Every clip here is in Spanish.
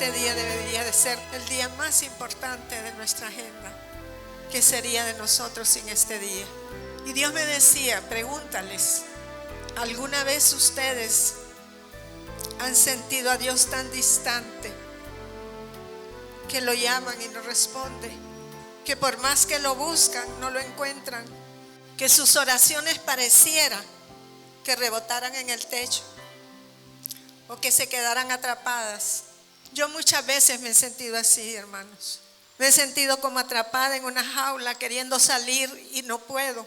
este día debería de ser el día más importante de nuestra agenda. ¿Qué sería de nosotros sin este día? Y Dios me decía, pregúntales, ¿alguna vez ustedes han sentido a Dios tan distante que lo llaman y no responde? Que por más que lo buscan, no lo encuentran. Que sus oraciones pareciera que rebotaran en el techo o que se quedaran atrapadas. Yo muchas veces me he sentido así, hermanos. Me he sentido como atrapada en una jaula queriendo salir y no puedo.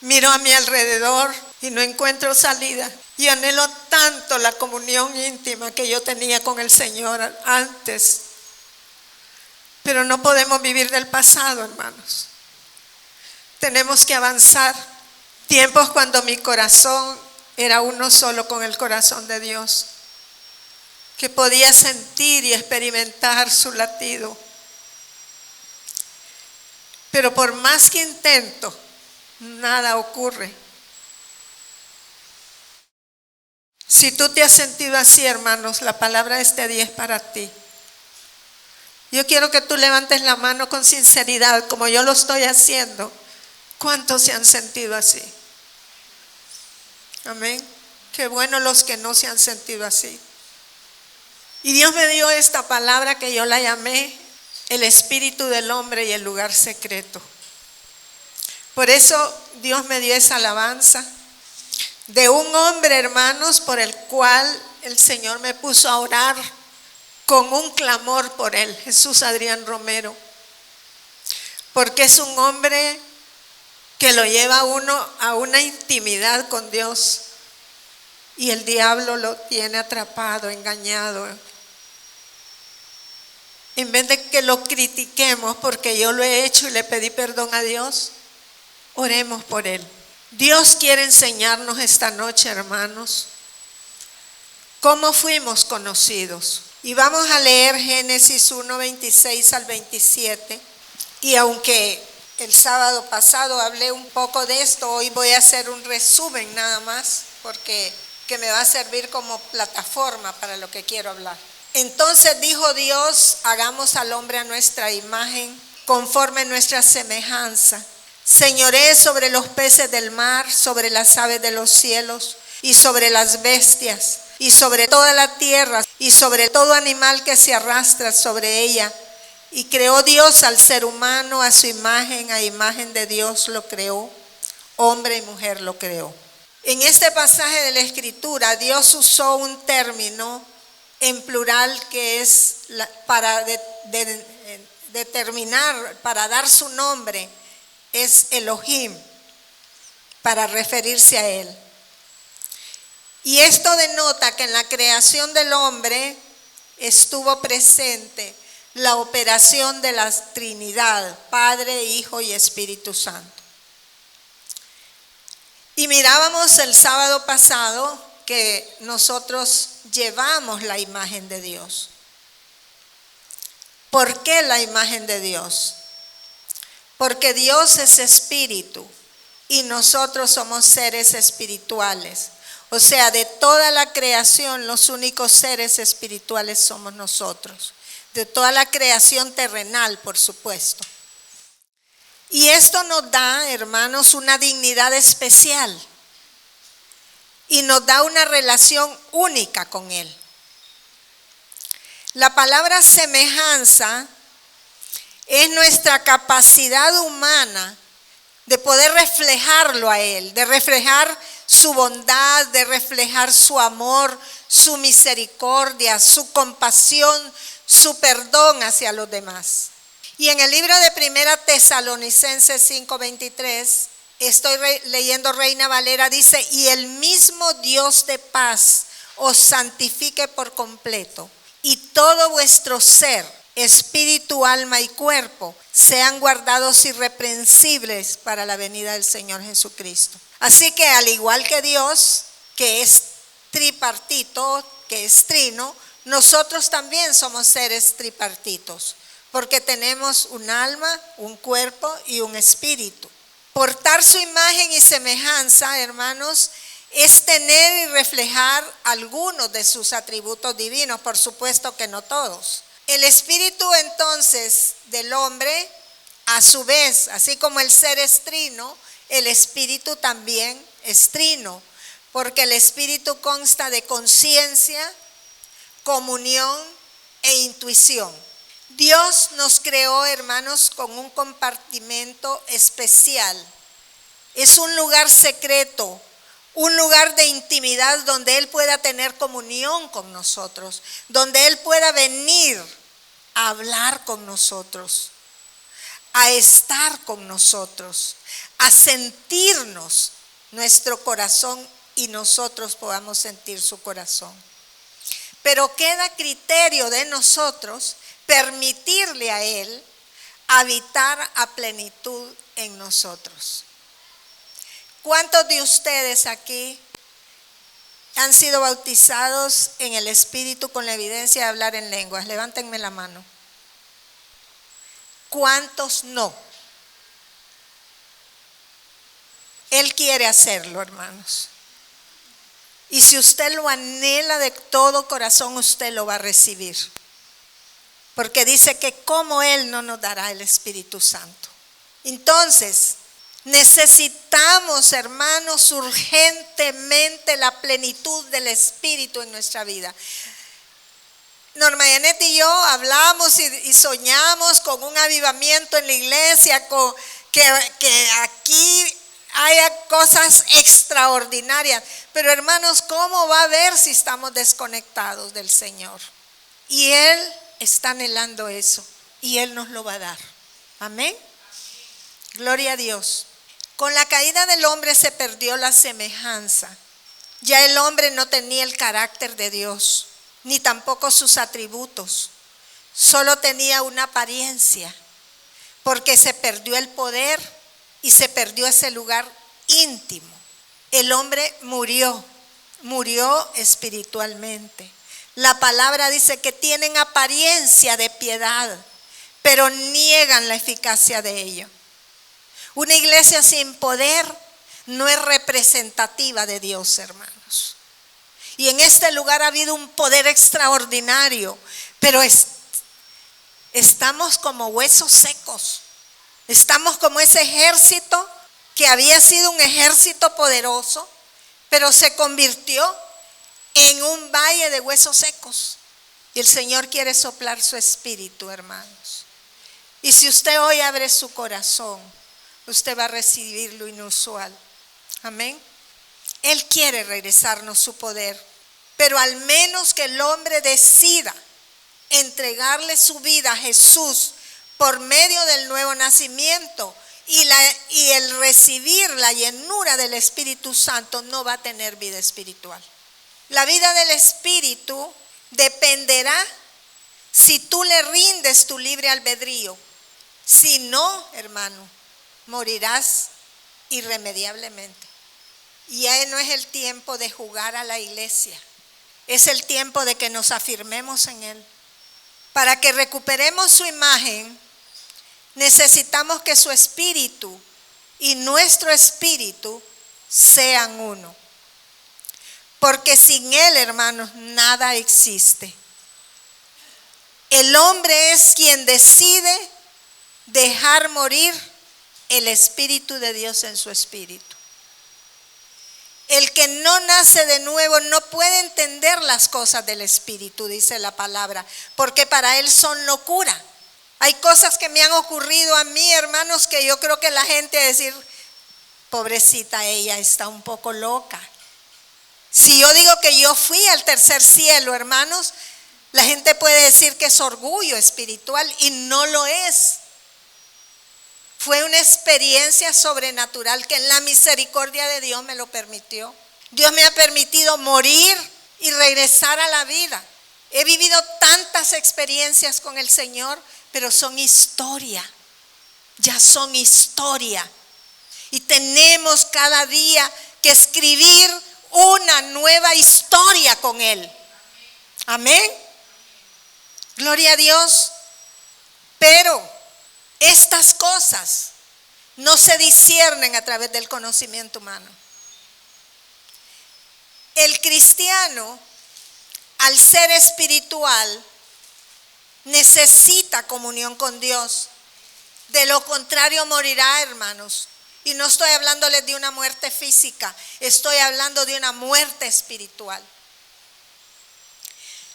Miro a mi alrededor y no encuentro salida. Y anhelo tanto la comunión íntima que yo tenía con el Señor antes. Pero no podemos vivir del pasado, hermanos. Tenemos que avanzar. Tiempos cuando mi corazón era uno solo con el corazón de Dios, que podía sentir y experimentar su latido. Pero por más que intento, nada ocurre. Si tú te has sentido así, hermanos, la palabra de este día es para ti. Yo quiero que tú levantes la mano con sinceridad, como yo lo estoy haciendo. ¿Cuántos se han sentido así? Amén. Qué bueno los que no se han sentido así. Y Dios me dio esta palabra que yo la llamé el espíritu del hombre y el lugar secreto. Por eso Dios me dio esa alabanza de un hombre, hermanos, por el cual el Señor me puso a orar con un clamor por él, Jesús Adrián Romero. Porque es un hombre que lo lleva a uno a una intimidad con Dios y el diablo lo tiene atrapado, engañado. En vez de que lo critiquemos porque yo lo he hecho y le pedí perdón a Dios, oremos por él. Dios quiere enseñarnos esta noche, hermanos, cómo fuimos conocidos. Y vamos a leer Génesis 1, 26 al 27. Y aunque el sábado pasado hablé un poco de esto, hoy voy a hacer un resumen nada más, porque que me va a servir como plataforma para lo que quiero hablar. Entonces dijo Dios, hagamos al hombre a nuestra imagen, conforme nuestra semejanza. Señoree sobre los peces del mar, sobre las aves de los cielos, y sobre las bestias, y sobre toda la tierra, y sobre todo animal que se arrastra sobre ella. Y creó Dios al ser humano a imagen de Dios lo creó, hombre y mujer lo creó. En este pasaje de la Escritura, Dios usó un término en plural que es para determinar, para dar su nombre, es Elohim, para referirse a él. Y esto denota que en la creación del hombre estuvo presente la operación de la Trinidad, Padre, Hijo y Espíritu Santo. Y mirábamos el sábado pasado que nosotros llevamos la imagen de Dios. ¿Por qué la imagen de Dios? Porque Dios es espíritu y nosotros somos seres espirituales. O sea, de toda la creación, los únicos seres espirituales somos nosotros. De toda la creación terrenal, por supuesto. Y esto nos da, hermanos, una dignidad especial. Y nos da una relación única con Él. La palabra semejanza es nuestra capacidad humana de poder reflejarlo a Él, de reflejar su bondad, de reflejar su amor, su misericordia, su compasión, su perdón hacia los demás. Y en el libro de Primera Tesalonicenses 5:23, estoy leyendo Reina Valera, dice: y el mismo Dios de paz os santifique por completo, y todo vuestro ser, espíritu, alma y cuerpo, sean guardados irreprensibles para la venida del Señor Jesucristo. Así que al igual que Dios, que es tripartito, que es trino, nosotros también somos seres tripartitos, porque tenemos un alma, un cuerpo y un espíritu. Portar su imagen y semejanza, hermanos, es tener y reflejar algunos de sus atributos divinos, por supuesto que no todos. El espíritu entonces del hombre, a su vez, así como el ser es trino, el espíritu también es trino, porque el espíritu consta de conciencia, comunión e intuición. Dios nos creó, hermanos, con un compartimento especial. Es un lugar secreto, un lugar de intimidad donde Él pueda tener comunión con nosotros, donde Él pueda venir a hablar con nosotros, a estar con nosotros, a sentirnos nuestro corazón y nosotros podamos sentir su corazón. Pero queda criterio de nosotros permitirle a Él habitar a plenitud en nosotros. ¿Cuántos de ustedes aquí han sido bautizados en el Espíritu con la evidencia de hablar en lenguas? Levántenme la mano. ¿Cuántos no? Él quiere hacerlo, hermanos. Y si usted lo anhela de todo corazón, usted lo va a recibir. Porque dice que como Él no nos dará el Espíritu Santo. Entonces, necesitamos, hermanos, urgentemente la plenitud del Espíritu en nuestra vida. Norma Janet y yo hablamos y soñamos con un avivamiento en la iglesia, con que aquí haya cosas extraordinarias. Pero hermanos, ¿cómo va a haber si estamos desconectados del Señor? Y Él está anhelando eso y Él nos lo va a dar. Amén. Gloria a Dios. Con la caída del hombre se perdió la semejanza. Ya el hombre no tenía el carácter de Dios, ni tampoco sus atributos. Solo tenía una apariencia, porque se perdió el poder y se perdió ese lugar íntimo. El hombre murió espiritualmente. La palabra dice que tienen apariencia de piedad, pero niegan la eficacia de ello. Una iglesia sin poder no es representativa de Dios, hermanos. Y en este lugar ha habido un poder extraordinario, pero estamos como huesos secos. Estamos como ese ejército que había sido un ejército poderoso, pero se convirtió en un valle de huesos secos. Y el Señor quiere soplar su espíritu, hermanos. Y si usted hoy abre su corazón, usted va a recibir lo inusual. Amén. Él quiere regresarnos su poder, pero al menos que el hombre decida entregarle su vida a Jesús por medio del nuevo nacimiento y el recibir la llenura del Espíritu Santo, no va a tener vida espiritual. La vida del Espíritu dependerá si tú le rindes tu libre albedrío. Si no, hermano, morirás irremediablemente. Y ya no es el tiempo de jugar a la iglesia, es el tiempo de que nos afirmemos en Él. Para que recuperemos su imagen, necesitamos que su espíritu y nuestro espíritu sean uno. Porque sin Él, hermanos, nada existe. El hombre es quien decide dejar morir el Espíritu de Dios en su espíritu. El que no nace de nuevo no puede entender las cosas del Espíritu, dice la palabra, porque para él son locura. Hay cosas que me han ocurrido a mí, hermanos, que yo creo que la gente va a decir, pobrecita, ella está un poco loca. Si yo digo que yo fui al tercer cielo, hermanos, la gente puede decir que es orgullo espiritual y no lo es. Fue una experiencia sobrenatural que en la misericordia de Dios me lo permitió. Dios me ha permitido morir y regresar a la vida. He vivido tantas experiencias con el Señor, pero son historia. Ya son historia. Y tenemos cada día que escribir una nueva historia con Él. Amén. Gloria a Dios. Pero estas cosas no se disciernen a través del conocimiento humano. El cristiano, al ser espiritual, necesita comunión con Dios. De lo contrario morirá, hermanos. Y no estoy hablándoles de una muerte física, estoy hablando de una muerte espiritual.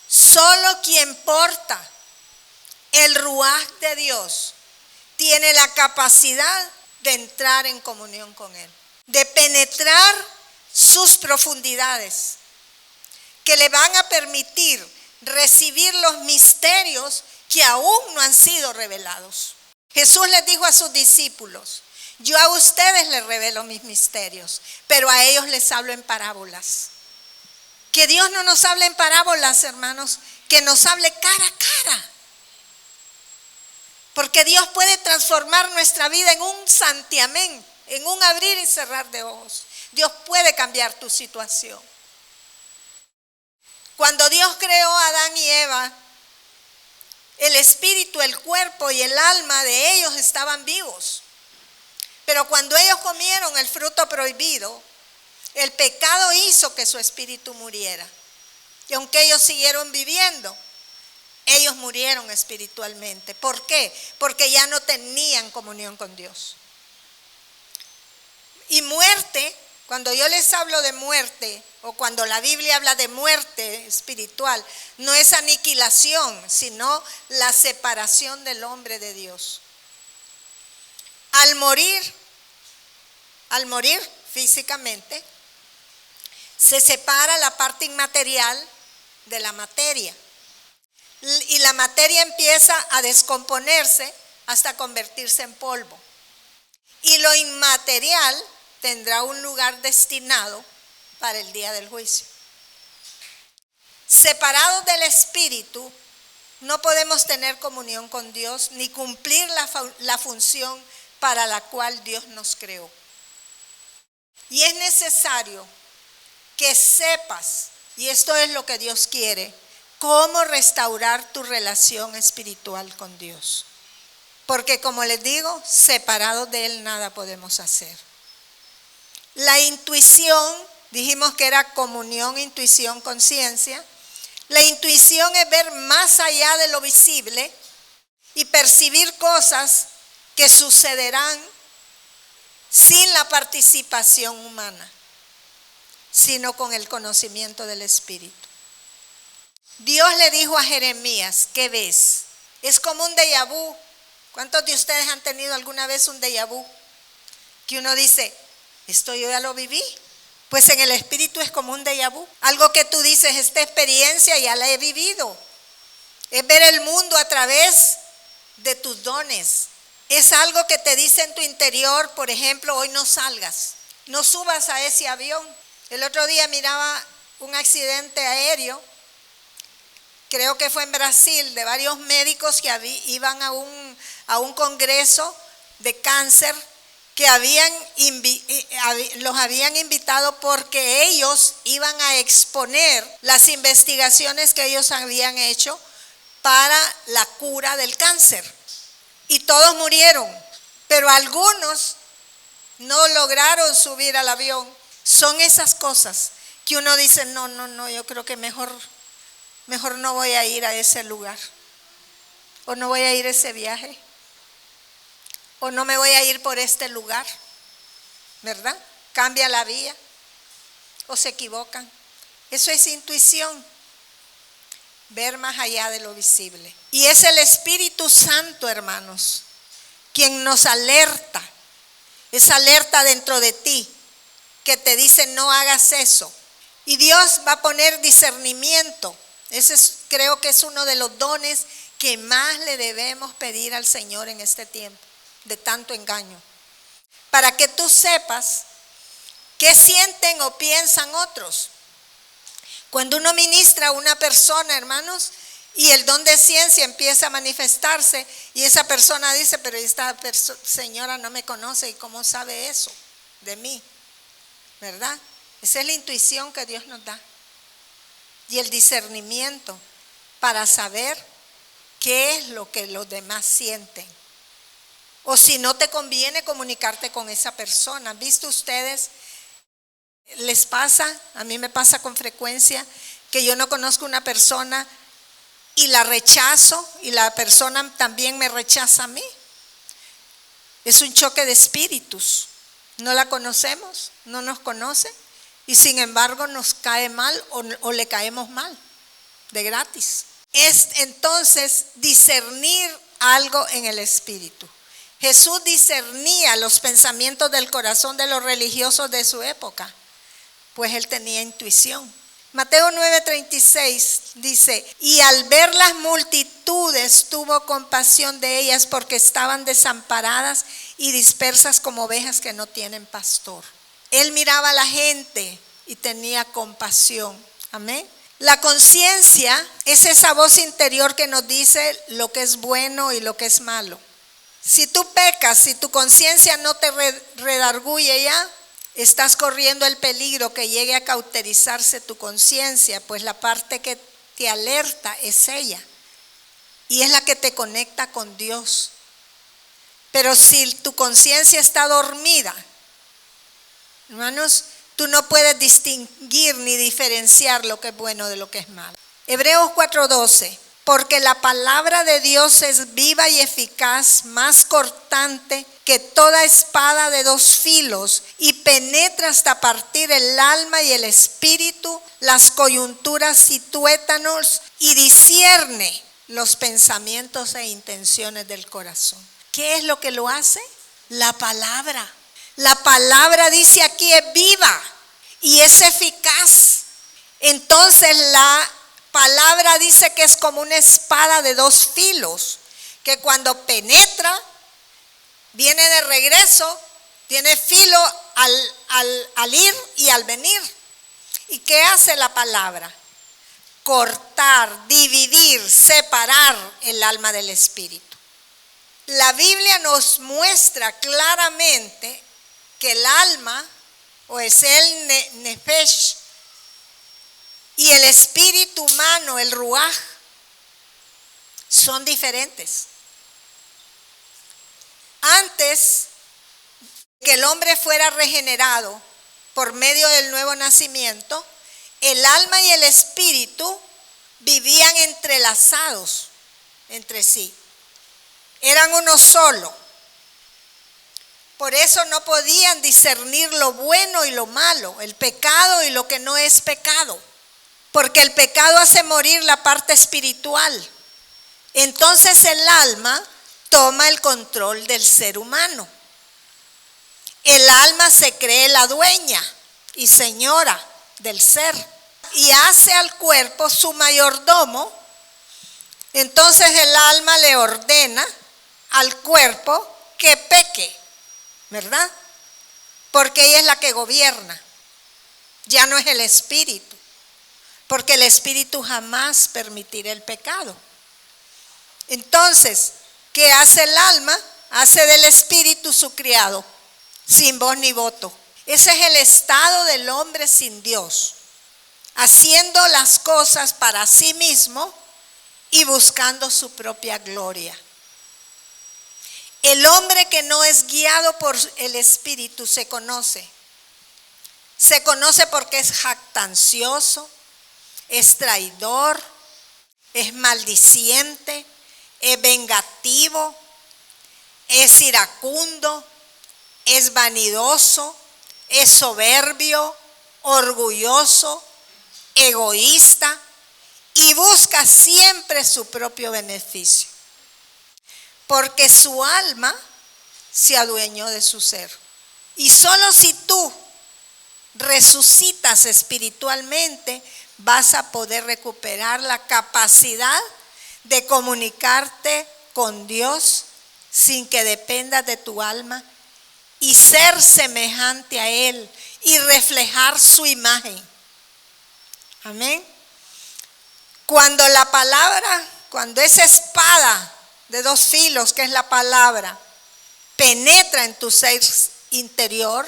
Solo quien porta el ruaj de Dios tiene la capacidad de entrar en comunión con Él, de penetrar sus profundidades, que le van a permitir recibir los misterios que aún no han sido revelados. Jesús les dijo a sus discípulos: yo a ustedes les revelo mis misterios, pero a ellos les hablo en parábolas. Que Dios no nos hable en parábolas, hermanos, que nos hable cara a cara. Porque Dios puede transformar nuestra vida en un santiamén, en un abrir y cerrar de ojos. Dios puede cambiar tu situación. Cuando Dios creó a Adán y Eva, el espíritu, el cuerpo y el alma de ellos estaban vivos. Pero cuando ellos comieron el fruto prohibido, el pecado hizo que su espíritu muriera. Y aunque ellos siguieron viviendo, ellos murieron espiritualmente. ¿Por qué? Porque ya no tenían comunión con Dios. Y muerte, cuando yo les hablo de muerte, o cuando la Biblia habla de muerte espiritual, no es aniquilación, sino la separación del hombre de Dios. Al morir físicamente, se separa la parte inmaterial de la materia. Y la materia empieza a descomponerse hasta convertirse en polvo. Y lo inmaterial tendrá un lugar destinado para el día del juicio. Separados del espíritu, no podemos tener comunión con Dios ni cumplir la función para la cual Dios nos creó. Y es necesario que sepas, y esto es lo que Dios quiere, cómo restaurar tu relación espiritual con Dios. Porque como les digo, separados de Él nada podemos hacer. La intuición, dijimos que era comunión, intuición, conciencia. La intuición es ver más allá de lo visible y percibir cosas que sucederán sin la participación humana, sino con el conocimiento del Espíritu. Dios le dijo a Jeremías: ¿qué ves? Es como un déjà vu. ¿Cuántos de ustedes han tenido alguna vez un déjà vu? Que uno dice: esto yo ya lo viví. Pues en el espíritu es como un déjà vu. Algo que tú dices: esta experiencia ya la he vivido. Es ver el mundo a través de tus dones. Es algo que te dice en tu interior, por ejemplo: hoy no salgas, no subas a ese avión. El otro día miraba un accidente aéreo, creo que fue en Brasil, de varios médicos que iban a un congreso de cáncer, que los habían invitado porque ellos iban a exponer las investigaciones que ellos habían hecho para la cura del cáncer. Y todos murieron, pero algunos no lograron subir al avión. Son esas cosas que uno dice: no, yo creo que mejor no voy a ir a ese lugar, o no voy a ir a ese viaje, o no me voy a ir por este lugar, ¿verdad? Cambia la vía, o se equivocan. Eso es intuición, ver más allá de lo visible. Y es el Espíritu Santo, hermanos, quien nos alerta, esa alerta dentro de ti, que te dice: no hagas eso. Y Dios va a poner discernimiento. Ese creo que es uno de los dones que más le debemos pedir al Señor en este tiempo de tanto engaño, para que tú sepas qué sienten o piensan otros. Cuando uno ministra a una persona, hermanos, y el don de ciencia empieza a manifestarse, y esa persona dice: pero esta señora no me conoce, ¿y cómo sabe eso de mí? ¿Verdad? Esa es la intuición que Dios nos da, y el discernimiento para saber qué es lo que los demás sienten, o si no te conviene comunicarte con esa persona. ¿Han visto ustedes? Les pasa, a mí me pasa con frecuencia, que yo no conozco una persona y la rechazo y la persona también me rechaza a mí. Es un choque de espíritus. No la conocemos, no nos conoce y sin embargo nos cae mal o le caemos mal, de gratis. Es entonces discernir algo en el espíritu. Jesús discernía los pensamientos del corazón de los religiosos de su época, pues él tenía intuición. Mateo 9:36 dice, y al ver las multitudes tuvo compasión de ellas porque estaban desamparadas y dispersas como ovejas que no tienen pastor. Él miraba a la gente y tenía compasión. Amén. La conciencia es esa voz interior que nos dice lo que es bueno y lo que es malo. Si tú pecas, si tu conciencia no te redarguye ya, estás corriendo el peligro que llegue a cauterizarse tu conciencia, pues la parte que te alerta es ella y es la que te conecta con Dios. Pero si tu conciencia está dormida, hermanos, tú no puedes distinguir ni diferenciar lo que es bueno de lo que es malo. Hebreos 4:12, porque la palabra de Dios es viva y eficaz, más cortante que toda espada de dos filos, y penetra hasta partir el alma y el espíritu, las coyunturas y tuétanos, y discierne los pensamientos e intenciones del corazón. ¿Qué es lo que lo hace? La palabra. La palabra, dice aquí, es viva y es eficaz. Entonces la palabra dice que es como una espada de dos filos, que cuando penetra, viene de regreso, tiene filo al ir y al venir. ¿Y qué hace la palabra? Cortar, dividir, separar el alma del espíritu. La Biblia nos muestra claramente que el alma, o es el nefesh, y el espíritu humano, el ruaj, son diferentes. Antes que el hombre fuera regenerado por medio del nuevo nacimiento, el alma y el espíritu vivían entrelazados entre sí. Eran uno solo. Por eso no podían discernir lo bueno y lo malo, el pecado y lo que no es pecado. Porque el pecado hace morir la parte espiritual. Entonces el alma toma el control del ser humano. El alma se cree la dueña y señora del ser y hace al cuerpo su mayordomo. Entonces el alma le ordena al cuerpo que peque, ¿verdad? Porque ella es la que gobierna, ya no es el espíritu, porque el espíritu jamás permitirá el pecado. Entonces, ¿qué hace el alma? Hace del espíritu su criado, sin voz ni voto. Ese es el estado del hombre sin Dios, haciendo las cosas para sí mismo y buscando su propia gloria. El hombre que no es guiado por el espíritu se conoce. Se conoce porque es jactancioso, es traidor, es maldiciente, es vengativo, es iracundo, es vanidoso, es soberbio, orgulloso, egoísta y busca siempre su propio beneficio. Porque su alma se adueñó de su ser. Y solo si tú resucitas espiritualmente, vas a poder recuperar la capacidad de comunicarte con Dios sin que dependas de tu alma y ser semejante a Él y reflejar su imagen. Amén. Cuando la palabra, cuando esa espada de dos filos, que es la palabra, penetra en tu ser interior,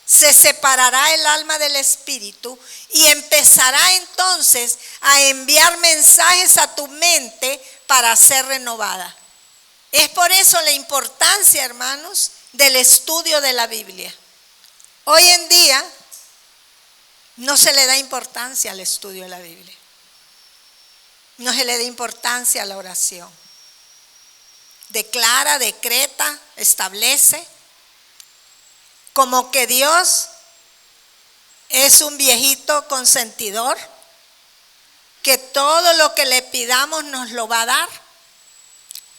se separará el alma del espíritu y empezará entonces a enviar mensajes a tu mente para ser renovada. Es por eso la importancia, hermanos, del estudio de la Biblia. Hoy en día no se le da importancia al estudio de la Biblia. no se le dé importancia a la oración. Declara, decreta, establece, como que Dios es un viejito consentidor, que todo lo que le pidamos nos lo va a dar,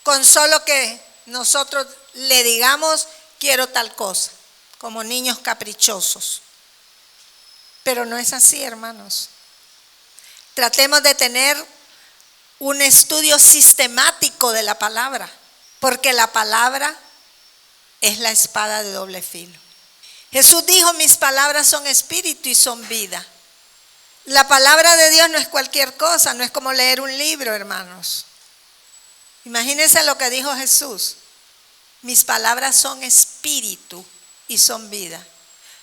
con solo que nosotros le digamos quiero tal cosa, como niños caprichosos. Pero no es así, hermanos. Tratemos de tener un estudio sistemático de la palabra, porque la palabra es la espada de doble filo. Jesús dijo, mis palabras son espíritu y son vida. La palabra de Dios no es cualquier cosa, no es como leer un libro, hermanos. Imagínense lo que dijo Jesús. Mis palabras son espíritu y son vida.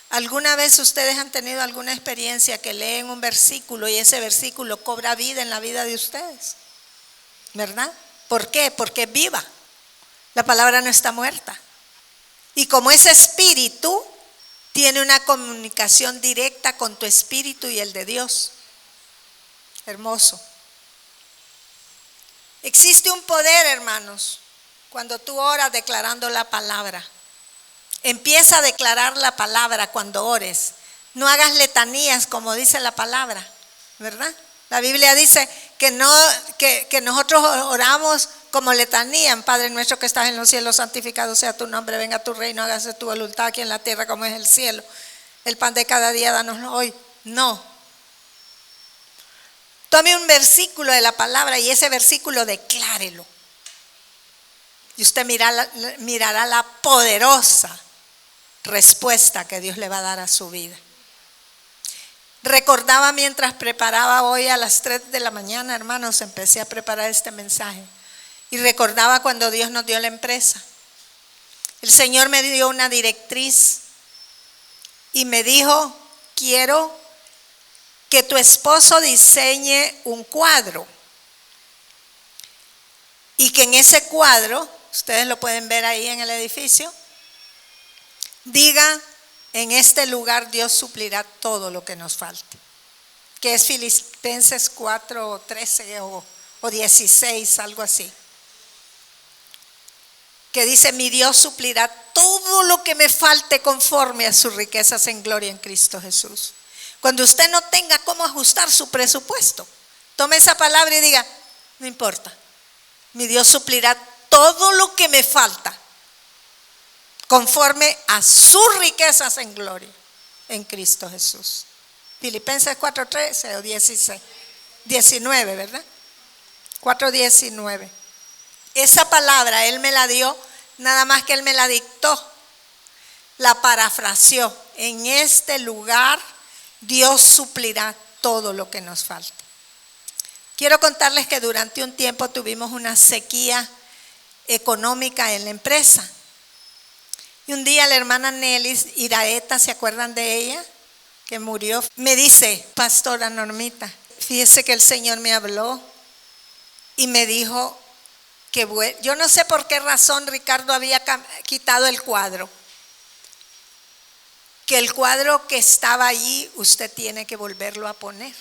¿Alguna vez ustedes han tenido alguna experiencia que leen un versículo y ese versículo cobra vida en la vida de ustedes? ¿Verdad? ¿Por qué? Porque es viva. La palabra no está muerta. Y como es espíritu, tiene una comunicación directa con tu espíritu y el de Dios. Hermoso. Existe un poder, hermanos, cuando tú oras declarando la palabra. Empieza a declarar la palabra cuando ores. No hagas letanías como dice la palabra, ¿verdad? La Biblia dice que nosotros oramos como letanía. Padre nuestro que estás en los cielos, santificado sea tu nombre, venga tu reino, hágase tu voluntad aquí en la tierra como es en el cielo. El pan de cada día danoslo hoy. No. Tome un versículo de la palabra y ese versículo declárelo. Y usted mirará la poderosa respuesta que Dios le va a dar a su vida. Recordaba mientras preparaba hoy a las 3 de la mañana, hermanos, empecé a preparar este mensaje. Y recordaba cuando Dios nos dio la empresa. El Señor me dio una directriz y me dijo, quiero que tu esposo diseñe un cuadro. Y que en ese cuadro, ustedes lo pueden ver ahí en el edificio, diga, en este lugar Dios suplirá todo lo que nos falte. Que es Filipenses 4:13 o 16, algo así. Que dice, mi Dios suplirá todo lo que me falte conforme a sus riquezas en gloria en Cristo Jesús. Cuando usted no tenga cómo ajustar su presupuesto, tome esa palabra y diga, no importa, mi Dios suplirá todo lo que me falta conforme a sus riquezas en gloria en Cristo Jesús. Filipenses 4:13 o 16, 19, ¿verdad? 4:19. Esa palabra Él me la dio, nada más que Él me la dictó, la parafraseó. En este lugar Dios suplirá todo lo que nos falta. Quiero contarles que durante un tiempo tuvimos una sequía económica en la empresa. Y un día la hermana Nelly Iraeta, ¿se acuerdan de ella? Que murió. Me dice, pastora Normita, fíjese que el Señor me habló y me dijo que yo no sé por qué razón Ricardo había quitado el cuadro. Que el cuadro que estaba allí usted tiene que volverlo a poner.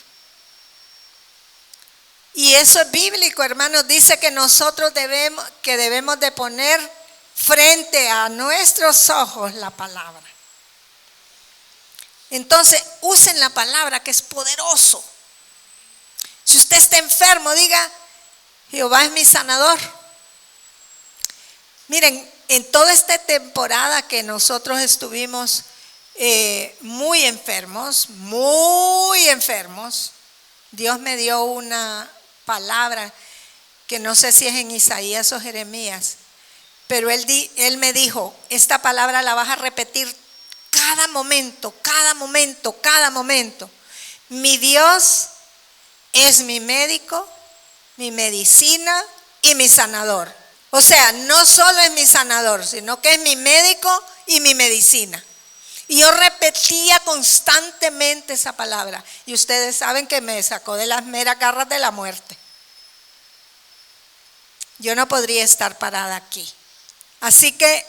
Y eso es bíblico, hermanos. Dice que nosotros debemos de poner frente a nuestros ojos la palabra. Entonces, usen la palabra que es poderoso. Si usted está enfermo, diga, Jehová es mi sanador. Miren, en toda esta temporada que nosotros estuvimos muy enfermos, Dios me dio una palabra que no sé si es en Isaías o Jeremías, pero él me dijo, esta palabra la vas a repetir cada momento. Mi Dios es mi médico, mi medicina y mi sanador. O sea, no solo es mi sanador, sino que es mi médico y mi medicina. Y yo repetía constantemente esa palabra. Y ustedes saben que me sacó de las meras garras de la muerte. Yo no podría estar parada aquí. Así que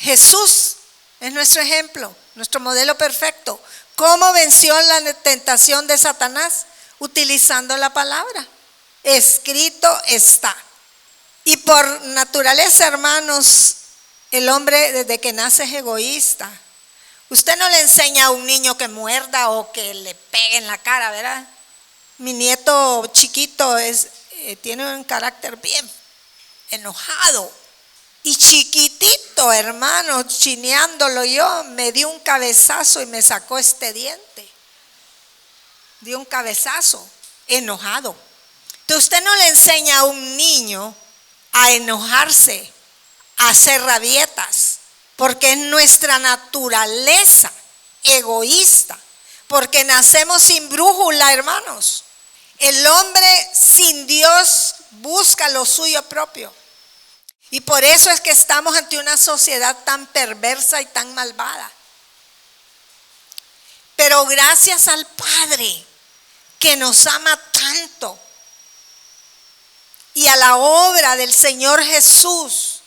Jesús es nuestro ejemplo, nuestro modelo perfecto. ¿Cómo venció la tentación de Satanás? Utilizando la palabra. escrito está. Y por naturaleza, hermanos, el hombre desde que nace es egoísta. Usted no le enseña a un niño que muerda o que le pegue en la cara, ¿verdad? Mi nieto chiquito tiene un carácter bien enojado. Y chiquitito, hermano, chineándolo yo, me dio un cabezazo y me sacó este diente. Dio un cabezazo, enojado. Entonces usted no le enseña a un niño a enojarse, a hacer rabietas, porque es nuestra naturaleza egoísta, porque nacemos sin brújula, hermanos. El hombre sin Dios busca lo suyo propio. Y por eso es que estamos ante una sociedad tan perversa y tan malvada. Pero gracias al Padre que nos ama tanto y a la obra del Señor Jesús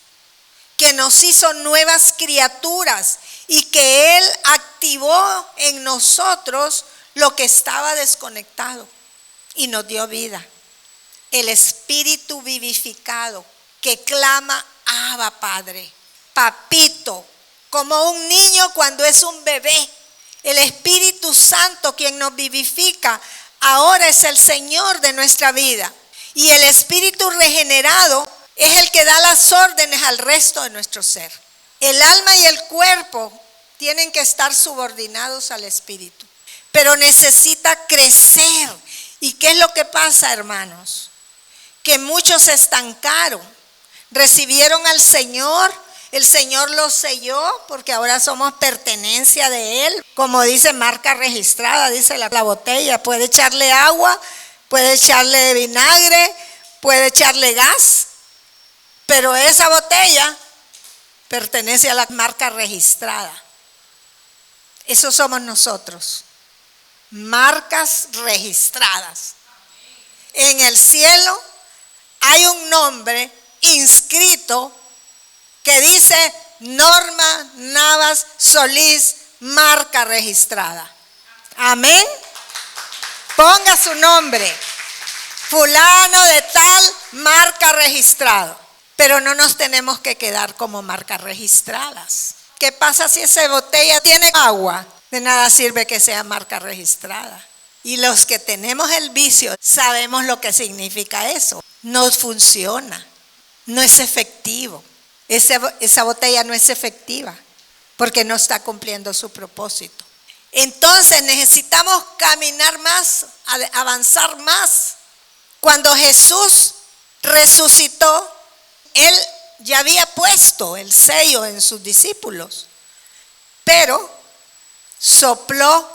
que nos hizo nuevas criaturas y que Él activó en nosotros lo que estaba desconectado y nos dio vida. El Espíritu vivificado que clama, Abba Padre, papito, como un niño cuando es un bebé. El Espíritu Santo, quien nos vivifica, ahora es el Señor de nuestra vida. Y el Espíritu regenerado es el que da las órdenes al resto de nuestro ser. El alma y el cuerpo tienen que estar subordinados al Espíritu, pero necesita crecer. ¿Y qué es lo que pasa, hermanos? Que muchos se estancaron. Recibieron al Señor, el Señor los selló porque ahora somos pertenencia de Él. Como dice, marca registrada, dice la botella. Puede echarle agua, puede echarle vinagre, puede echarle gas, pero esa botella pertenece a la marca registrada. Eso somos nosotros, marcas registradas. En el cielo hay un nombre inscrito que dice Norma Navas Solís, marca registrada. Amén. Ponga su nombre, fulano de tal, marca registrado. Pero no nos tenemos que quedar como marcas registradas. ¿Qué pasa si esa botella tiene agua? De nada sirve que sea marca registrada. Y los que tenemos el vicio sabemos lo que significa eso. No funciona. No es efectivo. Esa botella no es efectiva porque no está cumpliendo su propósito. Entonces necesitamos caminar más, avanzar más. Cuando Jesús resucitó, Él ya había puesto el sello en sus discípulos, pero sopló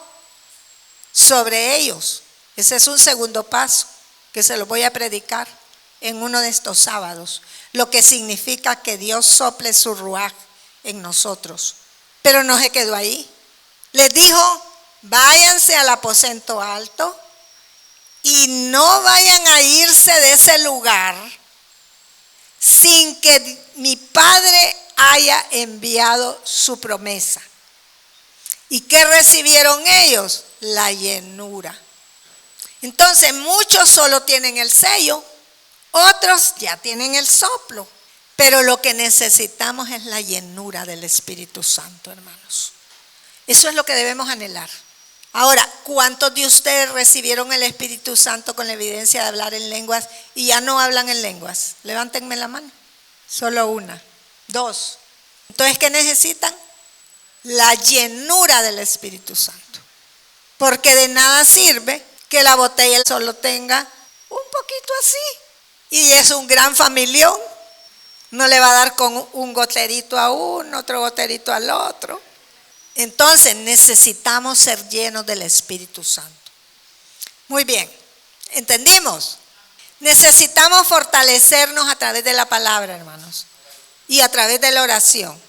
sobre ellos. Ese es un segundo paso que se lo voy a predicar en uno de estos sábados, lo que significa que Dios sople su ruaj en nosotros. Pero no se quedó ahí. Les dijo, váyanse al aposento alto y no vayan a irse de ese lugar sin que mi Padre haya enviado su promesa. ¿Y qué recibieron ellos? La llenura. Entonces muchos solo tienen el sello, otros ya tienen el soplo, pero lo que necesitamos es la llenura del Espíritu Santo, hermanos. Eso es lo que debemos anhelar. Ahora, ¿cuántos de ustedes recibieron el Espíritu Santo con la evidencia de hablar en lenguas y ya no hablan en lenguas? Levántenme la mano. Solo una, dos. Entonces, ¿qué necesitan? La llenura del Espíritu Santo. Porque de nada sirve que la botella solo tenga un poquito así. Y es un gran familión. No le va a dar con un goterito a uno, otro goterito al otro. Entonces necesitamos ser llenos del Espíritu Santo. Muy bien, ¿entendimos? Necesitamos fortalecernos a través de la palabra, hermanos, y a través de la oración,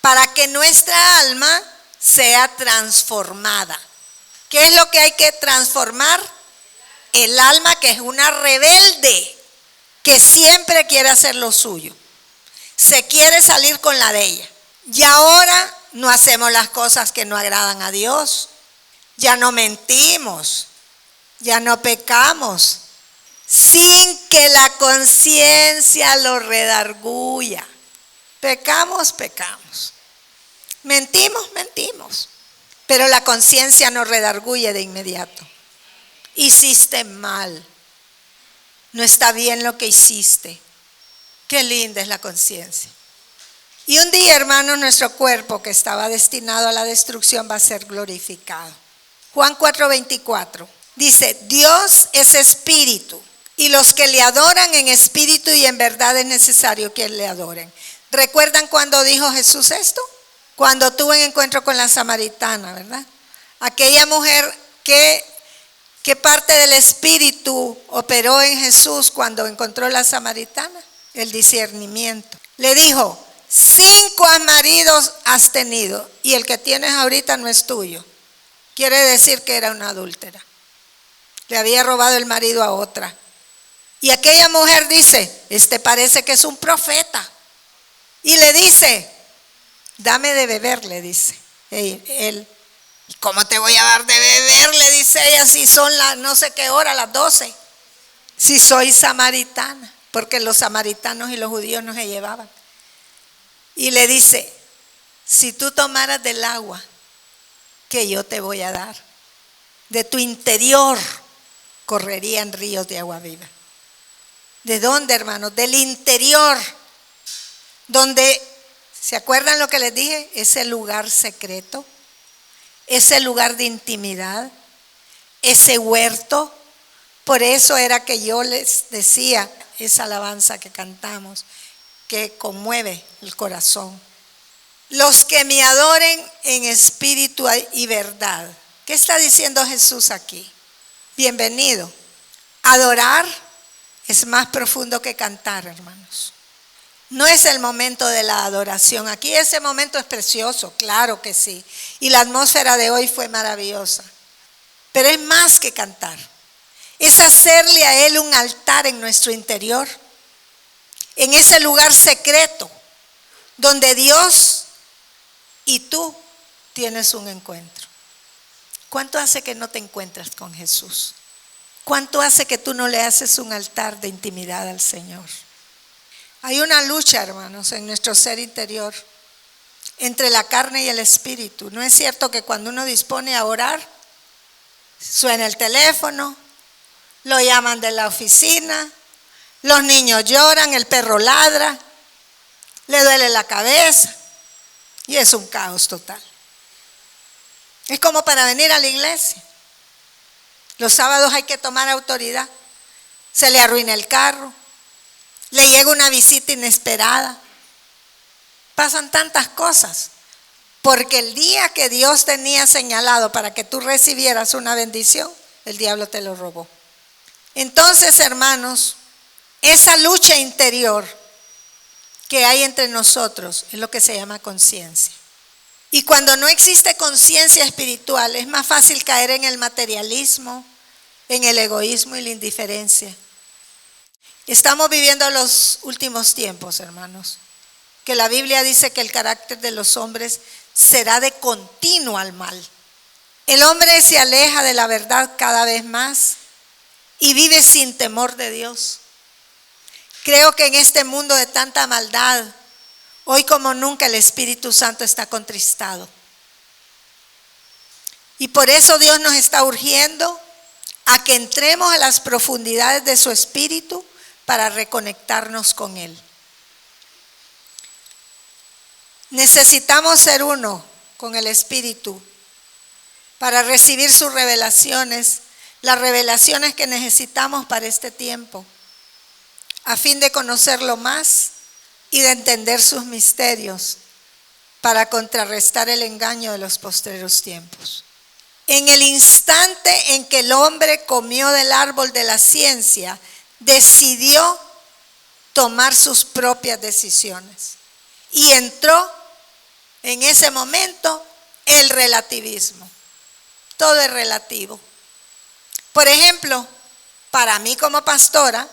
para que nuestra alma sea transformada. ¿Qué es lo que hay que transformar? El alma, que es una rebelde, que siempre quiere hacer lo suyo. Se quiere salir con la de ella. Y ahora no hacemos las cosas que no agradan a Dios. Ya no mentimos, ya no pecamos, sin que la conciencia lo redarguya. Pecamos, pecamos. Mentimos, mentimos. Pero la conciencia nos redarguye de inmediato. Hiciste mal. No está bien lo que hiciste. Qué linda es la conciencia. Y un día, hermanos, nuestro cuerpo que estaba destinado a la destrucción va a ser glorificado. Juan 4:24 dice, Dios es espíritu y los que le adoran en espíritu y en verdad es necesario que le adoren. ¿Recuerdan cuando dijo Jesús esto? Cuando tuvo un encuentro con la samaritana, ¿verdad? Aquella mujer ¿qué parte del espíritu operó en Jesús cuando encontró a la samaritana? El discernimiento. Le dijo, 5 maridos has tenido y el que tienes ahorita no es tuyo. Quiere decir que era una adúltera. Le había robado el marido a otra. Y aquella mujer dice, parece que es un profeta. Y le dice, dame de beber, le dice él. ¿Y cómo te voy a dar de beber? Le dice ella, si son las no sé qué hora, las 12. Si soy samaritana, porque los samaritanos y los judíos no se llevaban. Y le dice, si tú tomaras del agua que yo te voy a dar, de tu interior correrían ríos de agua viva. ¿De dónde, hermanos? Del interior, donde, ¿se acuerdan lo que les dije? Ese lugar secreto, ese lugar de intimidad, ese huerto. Por eso era que yo les decía esa alabanza que cantamos, que conmueve el corazón. Los que me adoren en espíritu y verdad. ¿Qué está diciendo Jesús aquí? Bienvenido. Adorar es más profundo que cantar, hermanos. No es el momento de la adoración. Aquí ese momento es precioso, claro que sí. Y la atmósfera de hoy fue maravillosa. Pero es más que cantar. Es hacerle a Él un altar en nuestro interior. En ese lugar secreto donde Dios y tú tienes un encuentro. ¿Cuánto hace que no te encuentras con Jesús? ¿Cuánto hace que tú no le haces un altar de intimidad al Señor? Hay una lucha, hermanos, en nuestro ser interior entre la carne y el espíritu. ¿No es cierto que cuando uno dispone a orar, suena el teléfono, lo llaman de la oficina, los niños lloran, el perro ladra, le duele la cabeza y es un caos total? Es como para venir a la iglesia. Los sábados hay que tomar autoridad. Se le arruina el carro, le llega una visita inesperada. Pasan tantas cosas, porque el día que Dios tenía señalado para que tú recibieras una bendición, el diablo te lo robó. Entonces, hermanos, esa lucha interior que hay entre nosotros es lo que se llama conciencia. Y cuando no existe conciencia espiritual, es más fácil caer en el materialismo, en el egoísmo y la indiferencia. Estamos viviendo los últimos tiempos, hermanos, que la Biblia dice que el carácter de los hombres será de continuo al mal. El hombre se aleja de la verdad cada vez más y vive sin temor de Dios. Creo que en este mundo de tanta maldad, hoy como nunca el Espíritu Santo está contristado. Y por eso Dios nos está urgiendo a que entremos a las profundidades de su Espíritu para reconectarnos con Él. Necesitamos ser uno con el Espíritu para recibir sus revelaciones, las revelaciones que necesitamos para este tiempo, a fin de conocerlo más y de entender sus misterios para contrarrestar el engaño de los postreros tiempos. En el instante en que el hombre comió del árbol de la ciencia, decidió tomar sus propias decisiones y entró en ese momento el relativismo. Todo es relativo. Por ejemplo, para mí como pastora,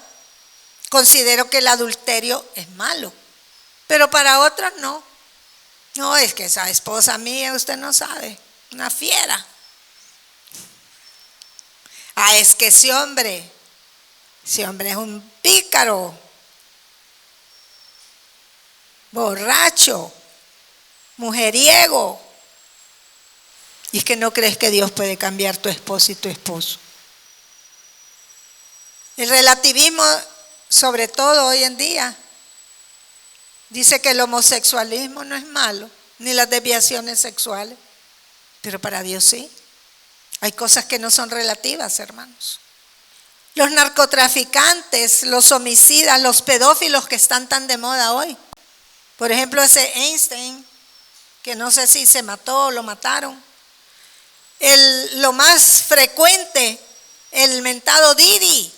considero que el adulterio es malo, pero para otras no. No, es que esa esposa mía, usted no sabe, una fiera. Ah, es que ese hombre Ese hombre es un pícaro, borracho, mujeriego. Y es que no crees que Dios puede cambiar tu esposo y tu esposo. El relativismo, sobre todo hoy en día, dice que el homosexualismo no es malo, ni las desviaciones sexuales, pero para Dios sí. Hay cosas que no son relativas, hermanos. Los narcotraficantes, los homicidas, los pedófilos que están tan de moda hoy. Por ejemplo, ese Einstein, que no sé si se mató o lo mataron. Lo más frecuente, el mentado Didi.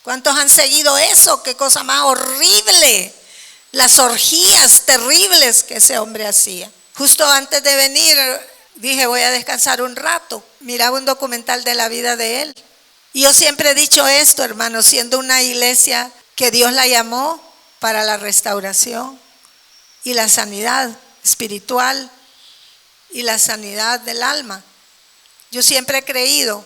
¿Cuántos han seguido eso? Qué cosa más horrible. Las orgías terribles que ese hombre hacía. Justo antes de venir, dije voy a descansar un rato. Miraba un documental de la vida de él. Y yo siempre he dicho esto, hermanos, siendo una iglesia que Dios la llamó para la restauración y la sanidad espiritual y la sanidad del alma. Yo siempre he creído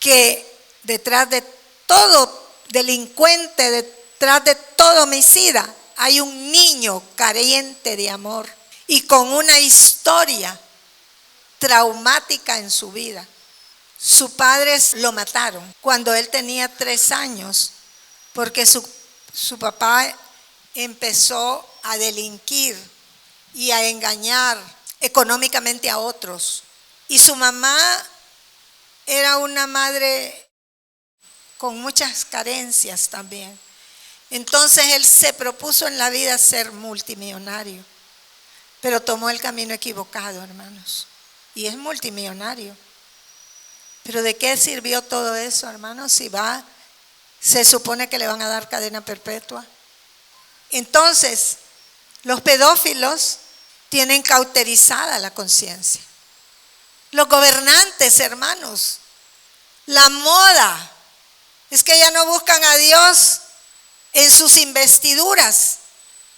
que detrás de todo delincuente, detrás de todo homicida, hay un niño carente de amor y con una historia traumática en su vida. Sus padres lo mataron cuando él tenía 3 años porque su papá empezó a delinquir y a engañar económicamente a otros. Y su mamá era una madre con muchas carencias también. Entonces él se propuso en la vida ser multimillonario, pero tomó el camino equivocado, hermanos, y es multimillonario. Pero ¿de qué sirvió todo eso, hermanos? Si se supone que le van a dar cadena perpetua. Entonces, los pedófilos tienen cauterizada la conciencia. Los gobernantes, hermanos, la moda, es que ya no buscan a Dios en sus investiduras,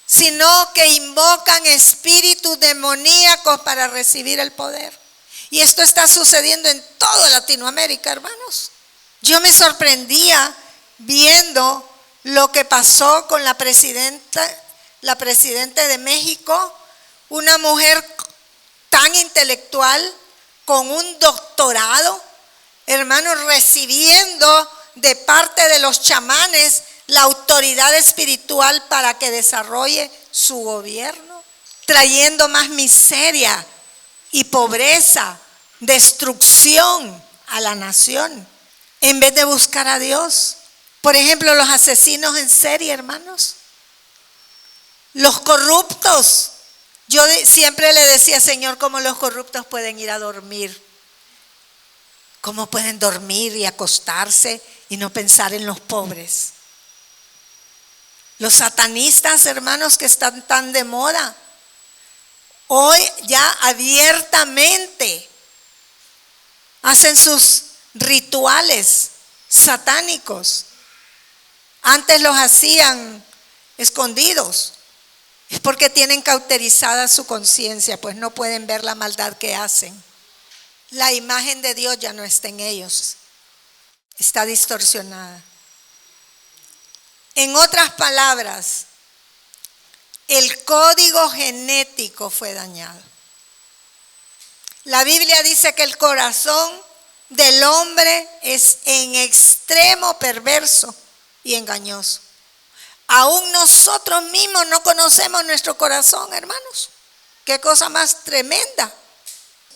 sino que invocan espíritus demoníacos para recibir el poder. Y esto está sucediendo en toda Latinoamérica, hermanos. Yo me sorprendía viendo lo que pasó con la presidenta de México, una mujer tan intelectual, con un doctorado, hermanos, recibiendo de parte de los chamanes la autoridad espiritual para que desarrolle su gobierno, trayendo más miseria y pobreza, destrucción a la nación, en vez de buscar a Dios. Por ejemplo, los asesinos en serie, hermanos, los corruptos. Yo siempre le decía, Señor, ¿cómo los corruptos pueden ir a dormir? ¿Cómo pueden dormir y acostarse y no pensar en los pobres? Los satanistas, hermanos, que están tan de moda, hoy ya abiertamente hacen sus rituales satánicos. Antes los hacían escondidos. Es porque tienen cauterizada su conciencia, pues no pueden ver la maldad que hacen. La imagen de Dios ya no está en ellos, está distorsionada. En otras palabras, el código genético fue dañado. La Biblia dice que el corazón del hombre es en extremo perverso y engañoso. Aún nosotros mismos no conocemos nuestro corazón, hermanos. Qué cosa más tremenda.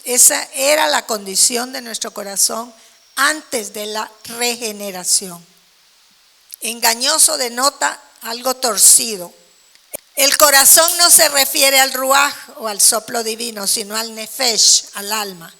Esa era la condición de nuestro corazón antes de la regeneración. Engañoso denota algo torcido. El corazón no se refiere al ruaj o al soplo divino, sino al nefesh, al alma.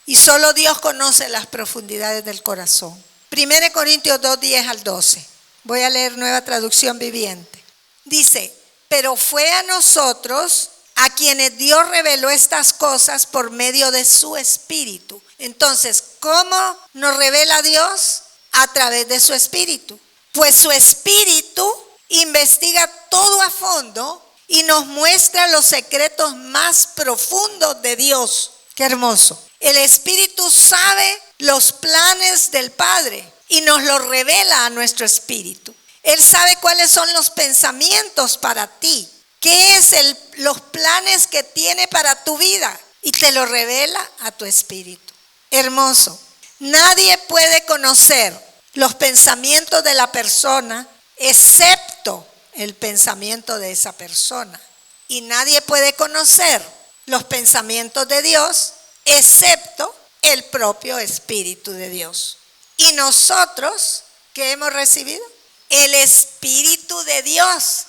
Y solo Dios conoce las profundidades del corazón. 1 Corintios 2, 10 al 12. Voy a leer Nueva Traducción Viviente. Dice, pero fue a nosotros a quienes Dios reveló estas cosas por medio de su Espíritu. Entonces, ¿cómo nos revela Dios? A través de su Espíritu. Pues su Espíritu investiga todo a fondo y nos muestra los secretos más profundos de Dios. Qué hermoso. El Espíritu sabe los planes del Padre y nos lo revela a nuestro espíritu. Él sabe cuáles son los pensamientos para ti, qué es los planes que tiene para tu vida y te lo revela a tu espíritu. Hermoso. Nadie puede conocer los pensamientos de la persona excepto el pensamiento de esa persona. Y nadie puede conocer los pensamientos de Dios excepto el propio Espíritu de Dios. Y nosotros, ¿qué hemos recibido? El Espíritu de Dios,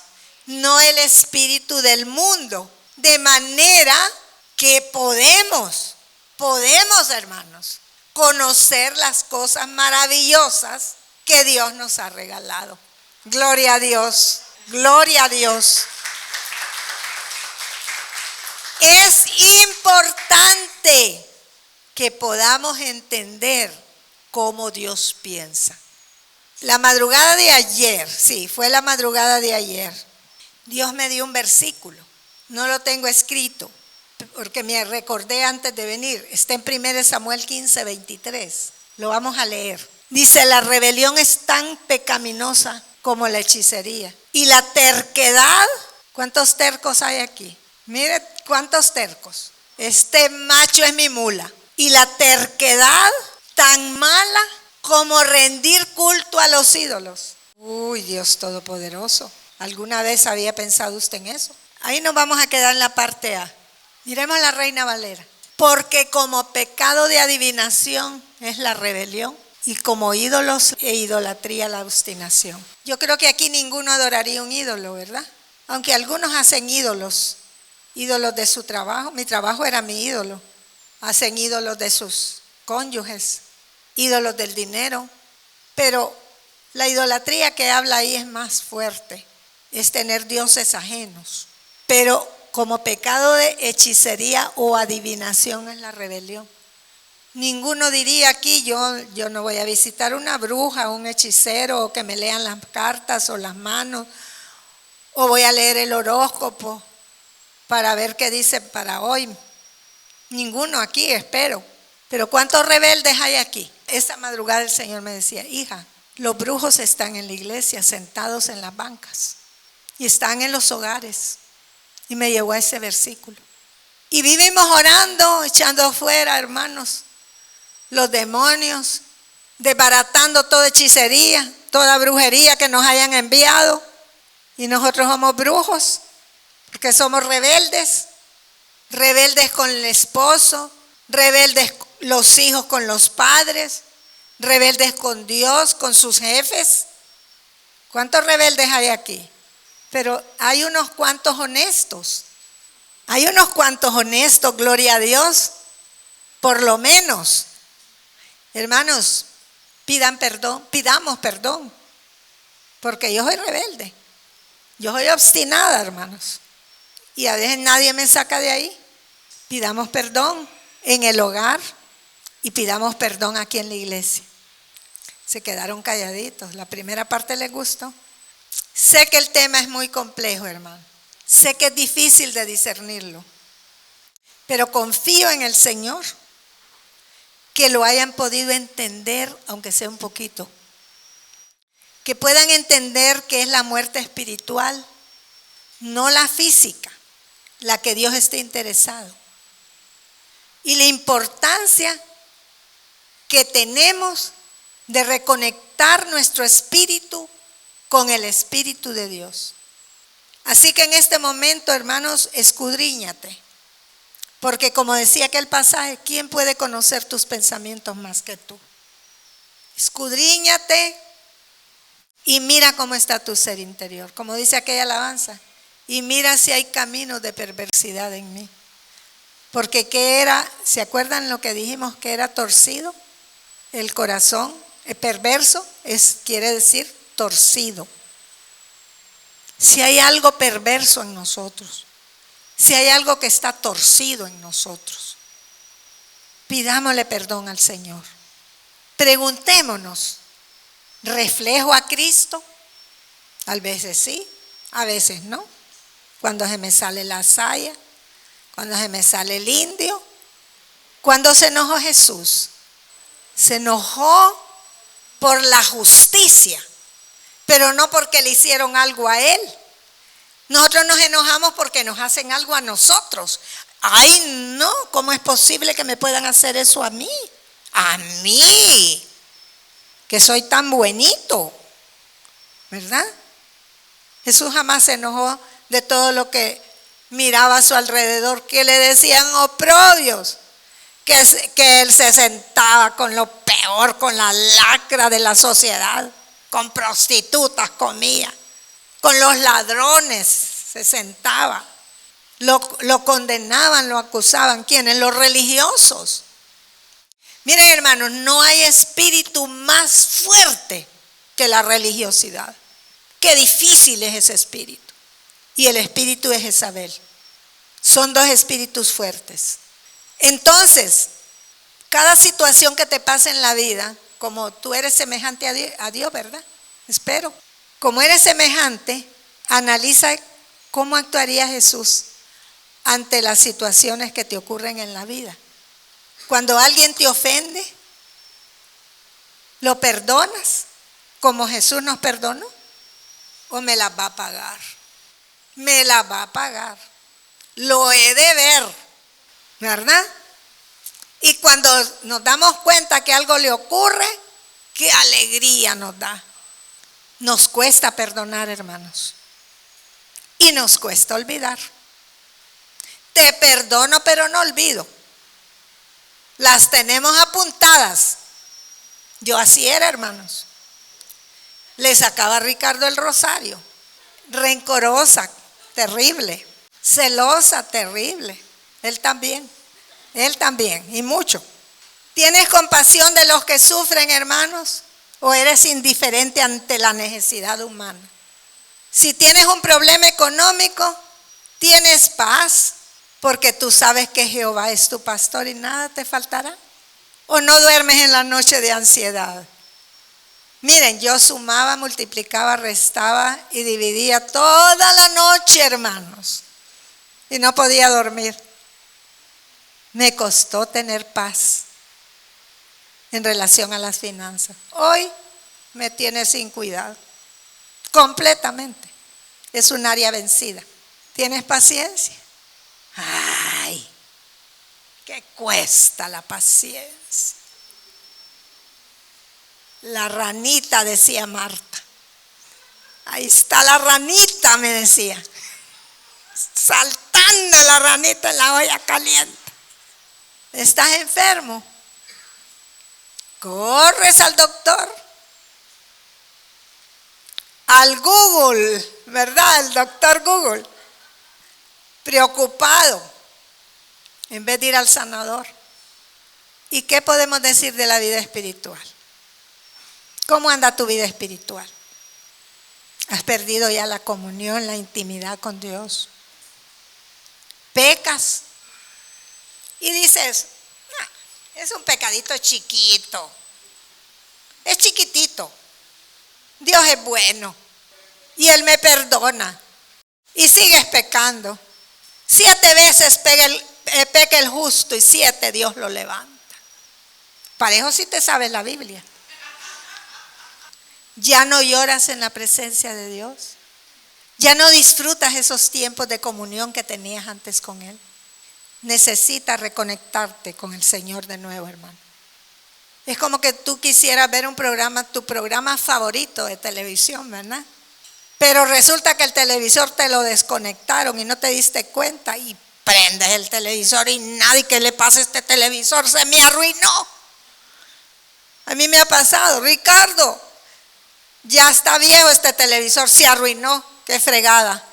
no el espíritu del mundo. De manera que podemos, hermanos, conocer las cosas maravillosas que Dios nos ha regalado. Gloria a Dios, gloria a Dios. Es importante que podamos entender cómo Dios piensa. La madrugada de ayer, sí, fue la madrugada de ayer, Dios me dio un versículo. No lo tengo escrito, porque me recordé antes de venir. Está en 1 Samuel 15, 23. Lo vamos a leer. Dice, la rebelión es tan pecaminosa como la hechicería. Y la terquedad, ¿cuántos tercos hay aquí? Mire cuántos tercos. Este macho es mi mula. Y la terquedad tan mala como rendir culto a los ídolos. Uy, Dios Todopoderoso. ¿Alguna vez había pensado usted en eso? Ahí nos vamos a quedar en la parte A. Miremos la Reina Valera. Porque como pecado de adivinación es la rebelión y como ídolos e idolatría la obstinación. Yo creo que aquí ninguno adoraría un ídolo, ¿verdad? Aunque algunos hacen ídolos de su trabajo. Mi trabajo era mi ídolo. Hacen ídolos de sus cónyuges, ídolos del dinero. Pero la idolatría que habla ahí es más fuerte. Es tener dioses ajenos. Pero como pecado de hechicería o adivinación es la rebelión. Ninguno diría aquí, yo no voy a visitar una bruja o un hechicero o que me lean las cartas o las manos, o voy a leer el horóscopo para ver qué dice para hoy. Ninguno aquí, espero. Pero ¿cuántos rebeldes hay aquí? Esta madrugada el Señor me decía, hija, los brujos están en la iglesia sentados en las bancas y están en los hogares. Y me llevó a ese versículo. Y vivimos orando, echando afuera, hermanos, los demonios, desbaratando toda hechicería, toda brujería que nos hayan enviado. Y nosotros somos brujos, porque somos rebeldes, rebeldes con el esposo, rebeldes los hijos con los padres, rebeldes con Dios, con sus jefes. ¿Cuántos rebeldes hay aquí? Pero hay unos cuantos honestos. Hay unos cuantos honestos, gloria a Dios. Por lo menos, hermanos, pidamos perdón. Porque yo soy rebelde. Yo soy obstinada, hermanos. Y a veces nadie me saca de ahí. Pidamos perdón en el hogar y pidamos perdón aquí en la iglesia. Se quedaron calladitos. La primera parte les gustó. Sé que el tema es muy complejo, hermano. Sé que es difícil de discernirlo. Pero confío en el Señor que lo hayan podido entender, aunque sea un poquito. Que puedan entender que es la muerte espiritual, no la física, la que Dios esté interesado. Y la importancia que tenemos de reconectar nuestro espíritu con el Espíritu de Dios. Así que en este momento, hermanos, escudriñate. Porque como decía aquel pasaje, ¿quién puede conocer tus pensamientos más que tú? Escudriñate y mira cómo está tu ser interior. Como dice aquella alabanza, y mira si hay caminos de perversidad en mí. Porque ¿qué era? ¿Se acuerdan lo que dijimos que era torcido? El corazón perverso quiere decir torcido. Si hay algo perverso en nosotros, si hay algo que está torcido en nosotros, pidámosle perdón al Señor. Preguntémonos, ¿reflejo a Cristo? A veces sí, a veces no. Cuando se me sale la saya, cuando se me sale el indio. Cuando se enojó Jesús, se enojó por la justicia, pero no porque le hicieron algo a él. Nosotros nos enojamos porque nos hacen algo a nosotros. Ay, no, ¿cómo es posible que me puedan hacer eso a mí? A mí, que soy tan buenito, ¿verdad? Jesús jamás se enojó de todo lo que miraba a su alrededor, que le decían oprobios, que él se sentaba con lo peor, con la lacra de la sociedad, con prostitutas comía, con los ladrones se sentaba. Lo condenaban, lo acusaban. ¿Quiénes? Los religiosos. Miren, hermanos, no hay espíritu más fuerte que la religiosidad. Qué difícil es ese espíritu. Y el espíritu de Jezabel. Son dos espíritus fuertes. Entonces, cada situación que te pasa en la vida, como tú eres semejante a Dios, ¿verdad? Espero. Como eres semejante, analiza cómo actuaría Jesús ante las situaciones que te ocurren en la vida. Cuando alguien te ofende, ¿lo perdonas como Jesús nos perdonó? ¿O me las va a pagar? Me las va a pagar. Lo he de ver, ¿verdad? Y cuando nos damos cuenta que algo le ocurre, qué alegría nos da. Nos cuesta perdonar, hermanos. Y nos cuesta olvidar. Te perdono, pero no olvido. Las tenemos apuntadas. Yo así era, hermanos. Le sacaba a Ricardo el rosario. Rencorosa, terrible. Celosa, terrible. Él también, y mucho. ¿Tienes compasión de los que sufren, hermanos? ¿O eres indiferente ante la necesidad humana? Si tienes un problema económico, tienes paz, porque tú sabes que Jehová es tu pastor y nada te faltará. ¿O no duermes en la noche de ansiedad? Miren, yo sumaba, multiplicaba, restaba y dividía toda la noche, hermanos. Y no podía dormir. Me costó tener paz en relación a las finanzas. Hoy me tiene sin cuidado. Completamente. Es un área vencida. ¿Tienes paciencia? Ay, ¿qué cuesta la paciencia? La ranita, decía Marta. Ahí está la ranita, me decía. Saltando la ranita en la olla caliente. ¿Estás enfermo? Corres al doctor. Al Google, ¿verdad? El doctor Google. Preocupado. En vez de ir al sanador. ¿Y qué podemos decir de la vida espiritual? ¿Cómo anda tu vida espiritual? ¿Has perdido ya la comunión, la intimidad con Dios? ¿Pecas? Y dices, es un pecadito chiquito. Es chiquitito. Dios es bueno. Y Él me perdona. Y sigues pecando. 7 veces peca el justo y 7 Dios lo levanta. Parejo si te sabes la Biblia. Ya no lloras en la presencia de Dios. Ya no disfrutas esos tiempos de comunión que tenías antes con Él. Necesitas reconectarte con el Señor de nuevo, hermano. Es como que tú quisieras ver un programa, tu programa favorito de televisión, ¿verdad? Pero resulta que el televisor te lo desconectaron y no te diste cuenta y prendes el televisor y nadie, ¿qué le pasa a este televisor? Se me arruinó. A mí me ha pasado, Ricardo, ya está viejo este televisor, se arruinó, qué fregada.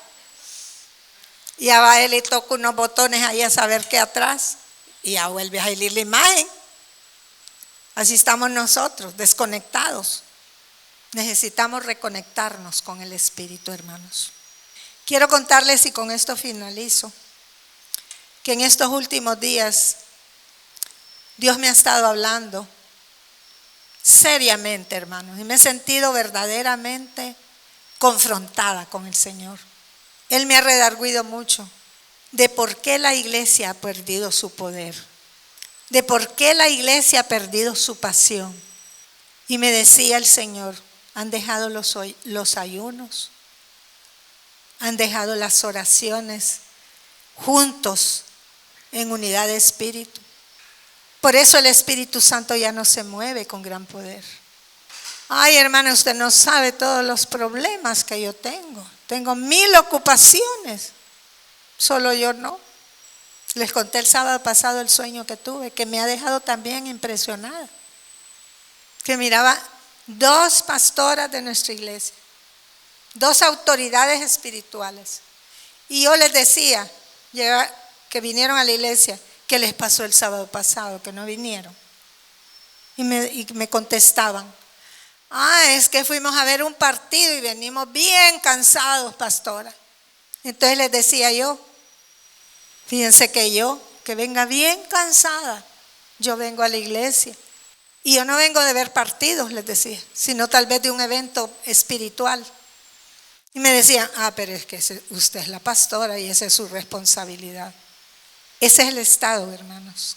Y ya va él y toca unos botones ahí a saber qué atrás y ya vuelve a salir la imagen. Así estamos nosotros, desconectados. Necesitamos reconectarnos con el Espíritu, hermanos. Quiero contarles, y con esto finalizo, que en estos últimos días Dios me ha estado hablando seriamente, hermanos, y me he sentido verdaderamente confrontada con el Señor. Él me ha redarguido mucho de por qué la iglesia ha perdido su poder, de por qué la iglesia ha perdido su pasión. Y me decía el Señor, han dejado los ayunos, han dejado las oraciones juntos en unidad de espíritu. Por eso el Espíritu Santo ya no se mueve con gran poder. Ay, hermana, usted no sabe todos los problemas que yo tengo. Tengo 1000 ocupaciones. Solo yo no. Les conté el sábado pasado el sueño que tuve, que me ha dejado también impresionada. Que miraba 2 pastoras de nuestra iglesia, 2 autoridades espirituales. Y yo les decía, que vinieron a la iglesia, ¿qué les pasó el sábado pasado? Que no vinieron. Y me contestaban, es que fuimos a ver un partido y venimos bien cansados, pastora. Entonces les decía yo, fíjense que venga bien cansada, yo vengo a la iglesia. Y yo no vengo de ver partidos, les decía, sino tal vez de un evento espiritual. Y me decían, pero es que usted es la pastora y esa es su responsabilidad. Ese es el estado, hermanos.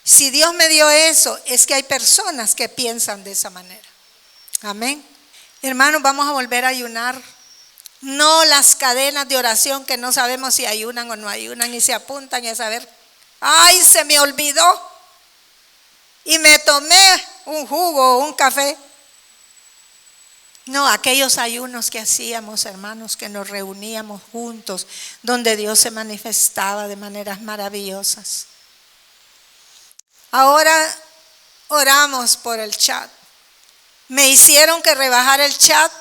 Si Dios me dio eso, es que hay personas que piensan de esa manera. Amén. Hermanos, vamos a volver a ayunar. No las cadenas de oración que no sabemos si ayunan o no ayunan y se apuntan y a saber, se me olvidó. Y me tomé un jugo o un café. No, aquellos ayunos que hacíamos, hermanos, que nos reuníamos juntos, donde Dios se manifestaba de maneras maravillosas. Ahora oramos por el chat. Me hicieron que rebajara el chat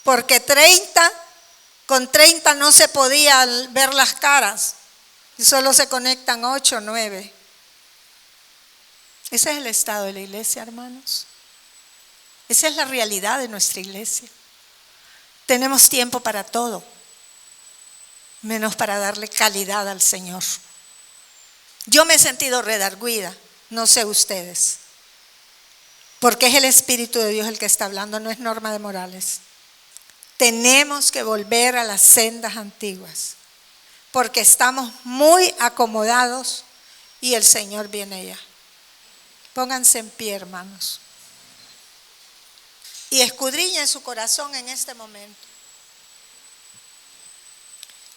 porque con 30 no se podía ver las caras y solo se conectan 8 o 9. Ese es el estado de la iglesia, hermanos. Esa es la realidad de nuestra iglesia. Tenemos tiempo para todo, menos para darle calidad al Señor. Yo me he sentido redarguida, no sé ustedes, porque es el Espíritu de Dios el que está hablando, no es Norma de Morales. Tenemos que volver a las sendas antiguas, porque estamos muy acomodados y el Señor viene ya. Pónganse en pie, hermanos. Y escudriñen su corazón en este momento.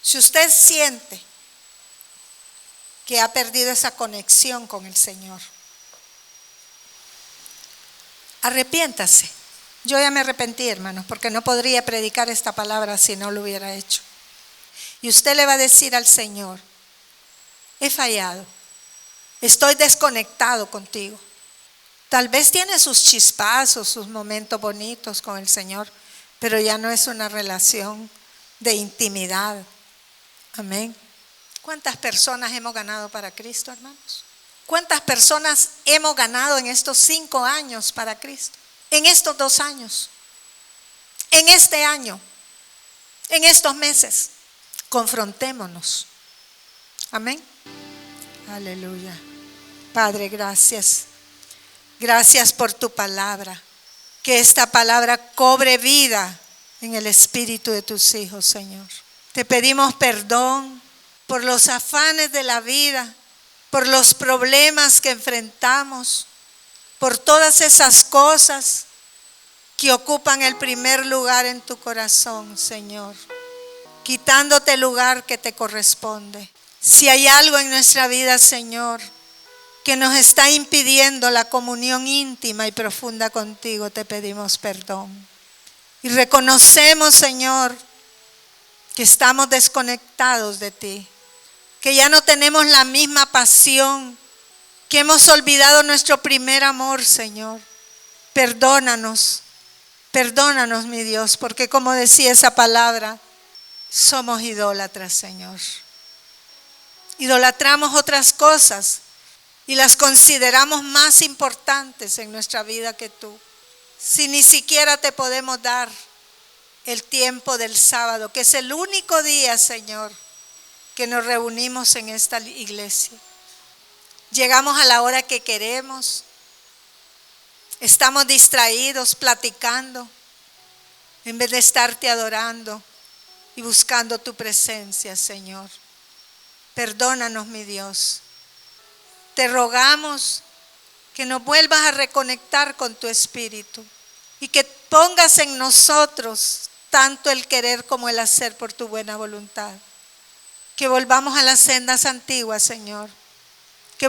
Si usted siente que ha perdido esa conexión con el Señor, arrepiéntase. Yo ya me arrepentí, hermanos, porque no podría predicar esta palabra si no lo hubiera hecho. Y usted le va a decir al Señor, he fallado, estoy desconectado contigo. Tal vez tiene sus chispazos, sus momentos bonitos con el Señor, pero ya no es una relación de intimidad. Amén. ¿Cuántas personas hemos ganado para Cristo, hermanos? ¿Cuántas personas hemos ganado en estos 5 años para Cristo? En estos 2 años, en este año, en estos meses. Confrontémonos. Amén. Aleluya. Padre, gracias. Gracias por tu palabra. Que esta palabra cobre vida en el espíritu de tus hijos, Señor. Te pedimos perdón por los afanes de la vida, por los problemas que enfrentamos, por todas esas cosas que ocupan el primer lugar en tu corazón, Señor, quitándote el lugar que te corresponde. Si hay algo en nuestra vida, Señor, que nos está impidiendo la comunión íntima y profunda contigo, te pedimos perdón. Y reconocemos, Señor, que estamos desconectados de ti, que ya no tenemos la misma pasión, que hemos olvidado nuestro primer amor, Señor. Perdónanos, perdónanos, mi Dios, porque como decía esa palabra, somos idólatras, Señor. Idolatramos otras cosas y las consideramos más importantes en nuestra vida que tú. Si ni siquiera te podemos dar el tiempo del sábado, que es el único día, Señor, que nos reunimos en esta iglesia. Llegamos a la hora que queremos, estamos distraídos, platicando, en vez de estarte adorando y buscando tu presencia, Señor. Perdónanos, mi Dios. Te rogamos que nos vuelvas a reconectar con tu espíritu y que pongas en nosotros tanto el querer como el hacer por tu buena voluntad. Que volvamos a las sendas antiguas, Señor. Que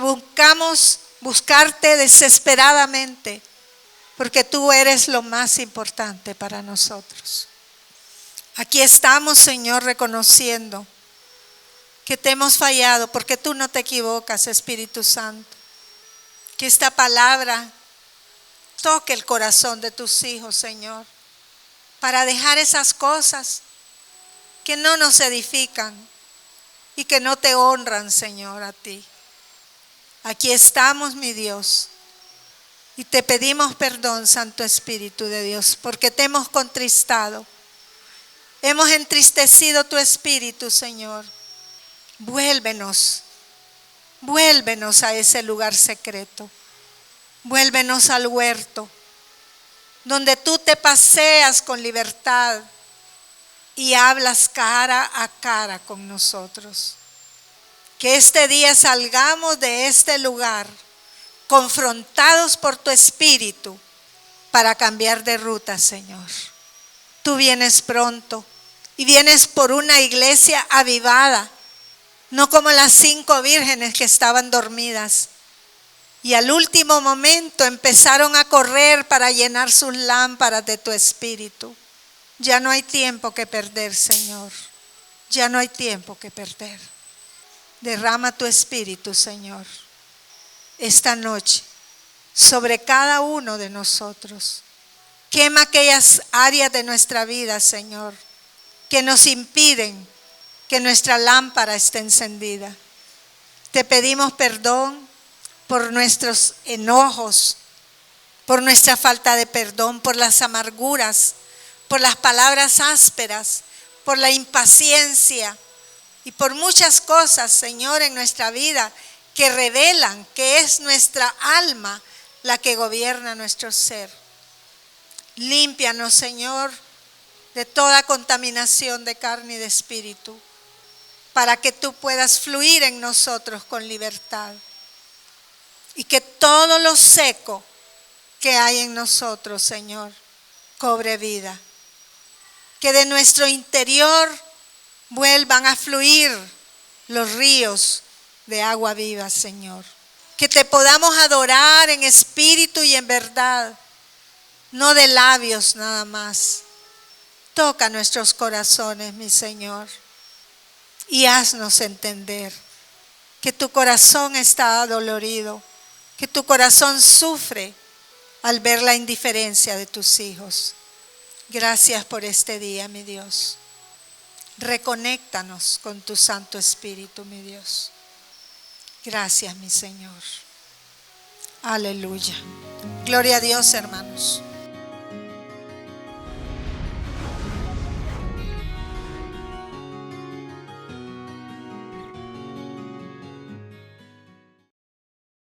buscarte desesperadamente, porque tú eres lo más importante para nosotros. Aquí estamos, Señor, reconociendo que te hemos fallado, porque tú no te equivocas, Espíritu Santo. Que esta palabra toque el corazón de tus hijos, Señor, para dejar esas cosas que no nos edifican y que no te honran, Señor, a ti. Aquí estamos, mi Dios, y te pedimos perdón, Santo Espíritu de Dios, porque te hemos contristado. Hemos entristecido tu espíritu, Señor. Vuélvenos a ese lugar secreto. Vuélvenos al huerto, donde tú te paseas con libertad y hablas cara a cara con nosotros. Que este día salgamos de este lugar confrontados por tu espíritu para cambiar de ruta, Señor. Tú vienes pronto y vienes por una iglesia avivada, no como las 5 vírgenes que estaban dormidas y al último momento empezaron a correr para llenar sus lámparas de tu espíritu. Ya no hay tiempo que perder, Señor. Ya no hay tiempo que perder. Derrama tu espíritu, Señor, esta noche sobre cada uno de nosotros. Quema aquellas áreas de nuestra vida, Señor, que nos impiden que nuestra lámpara esté encendida. Te pedimos perdón por nuestros enojos, por nuestra falta de perdón, por las amarguras, por las palabras ásperas, por la impaciencia y por muchas cosas, Señor, en nuestra vida que revelan que es nuestra alma la que gobierna nuestro ser. Límpianos, Señor, de toda contaminación de carne y de espíritu, para que tú puedas fluir en nosotros con libertad y que todo lo seco que hay en nosotros, Señor, cobre vida. Que de nuestro interior vuelvan a fluir los ríos de agua viva, Señor. Que te podamos adorar en espíritu y en verdad, no de labios nada más. Toca nuestros corazones, mi Señor, y haznos entender que tu corazón está adolorido, que tu corazón sufre al ver la indiferencia de tus hijos. Gracias por este día, mi Dios. Reconéctanos con tu Santo Espíritu, mi Dios. Gracias, mi Señor. Aleluya. Gloria a Dios, hermanos.